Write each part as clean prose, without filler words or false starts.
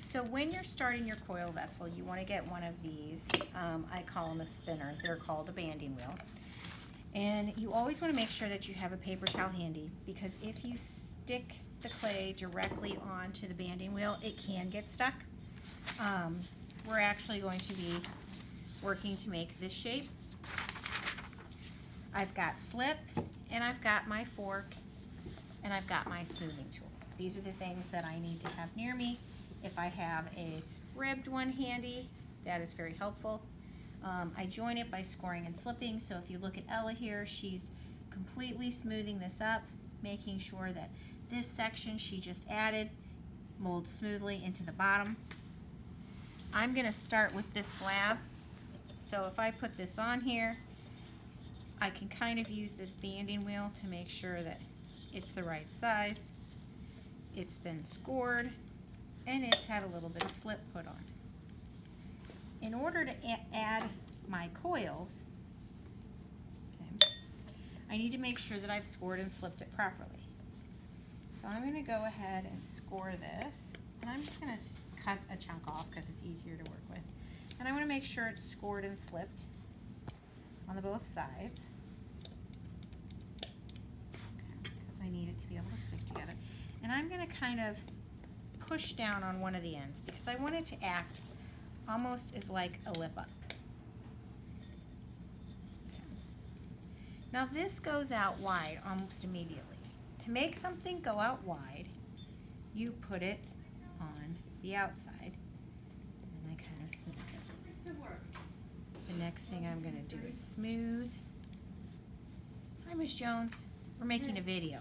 So when you're starting your coil vessel, you want to get one of these. I call them a spinner. They're called a banding wheel. And you always want to make sure that you have a paper towel handy, because if you stick the clay directly onto the banding wheel, it can get stuck. We're actually going to be working to make this shape. I've got slip, and I've got my fork, and I've got my smoothing tool. These are the things that I need to have near me. If I have a ribbed one handy, that is very helpful. I join it by scoring and slipping, so if you look at Ella here, she's completely smoothing this up, making sure that this section she just added molds smoothly into the bottom. I'm going to start with this slab, so if I put this on here, I can kind of use this banding wheel to make sure that it's the right size, it's been scored, and it's had a little bit of slip put on. In order to add my coils, okay, I need to make sure that I've scored and slipped it properly. So I'm going to go ahead and score this, and I'm just going to cut a chunk off because it's easier to work with. And I want to make sure it's scored and slipped on the both sides, because I need it to be able to stick together. And I'm going to kind of push down on one of the ends because I want it to act almost as like a lip up. Okay. Now this goes out wide almost immediately. To make something go out wide, you put it on the outside, and I kind of smooth this. The next thing I'm going to do is smooth. Hi, Miss Jones. We're making a video.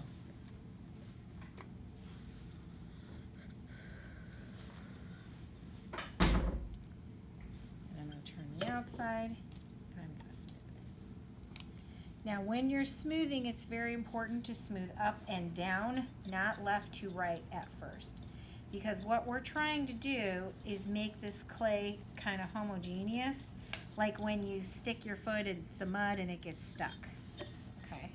Outside, and I'm going to smooth. Now when you're smoothing, it's very important to smooth up and down, not left to right at first, because what we're trying to do is make this clay kind of homogeneous, like when you stick your foot in some mud and it gets stuck. Okay,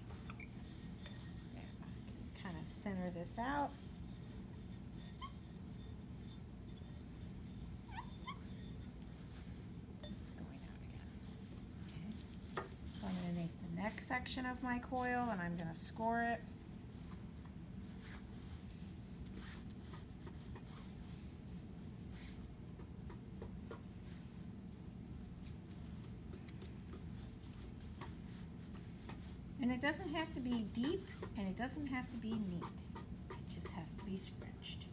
kind of center this out. Next section of my coil, and I'm going to score it. And it doesn't have to be deep, and it doesn't have to be neat. It just has to be scratched.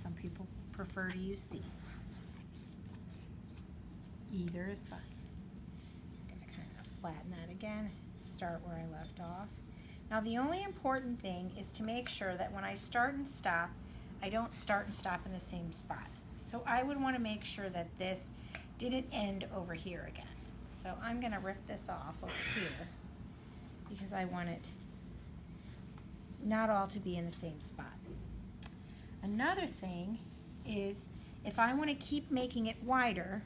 Some people prefer to use these. Either is fine. Flatten that again, start where I left off. Now the only important thing is to make sure that when I start and stop, I don't start and stop in the same spot. So I would want to make sure that this didn't end over here again. So I'm going to rip this off over here because I want it not all to be in the same spot. Another thing is if I want to keep making it wider,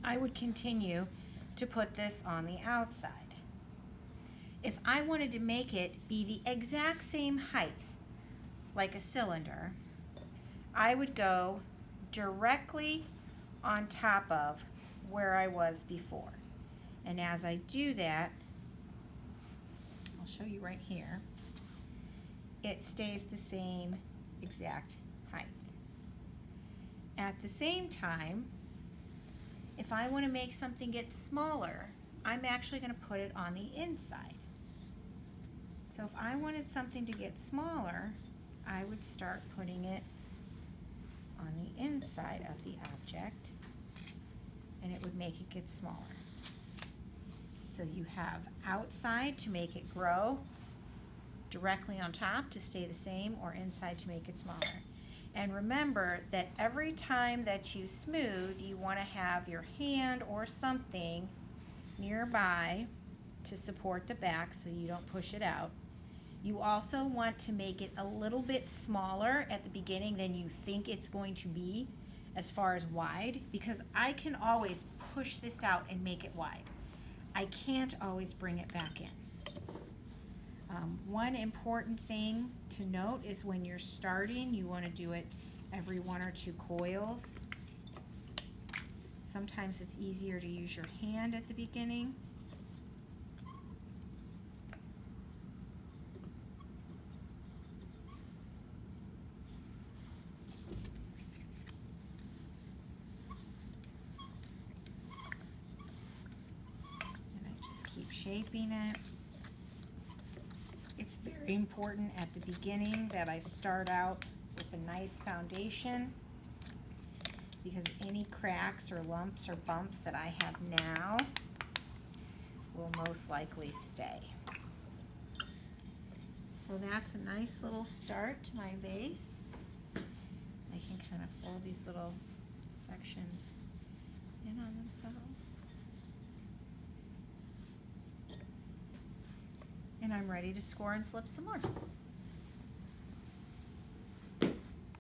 I would continue to put this on the outside. If I wanted to make it be the exact same height like a cylinder, I would go directly on top of where I was before. And as I do that, I'll show you right here, it stays the same exact height. At the same time, if I want to make something get smaller, I'm actually going to put it on the inside. So if I wanted something to get smaller, I would start putting it on the inside of the object, and it would make it get smaller. So you have outside to make it grow, directly on top to stay the same, or inside to make it smaller. And remember that every time that you smooth, you want to have your hand or something nearby to support the back so you don't push it out. You also want to make it a little bit smaller at the beginning than you think it's going to be as far as wide, because I can always push this out and make it wide. I can't always bring it back in. One important thing to note is when you're starting, you want to do it every 1 or 2 coils. Sometimes it's easier to use your hand at the beginning. And I just keep shaping it. It's very important at the beginning that I start out with a nice foundation, because any cracks or lumps or bumps that I have now will most likely stay. So that's a nice little start to my vase. I can kind of fold these little sections in on themselves. And I'm ready to score and slip some more.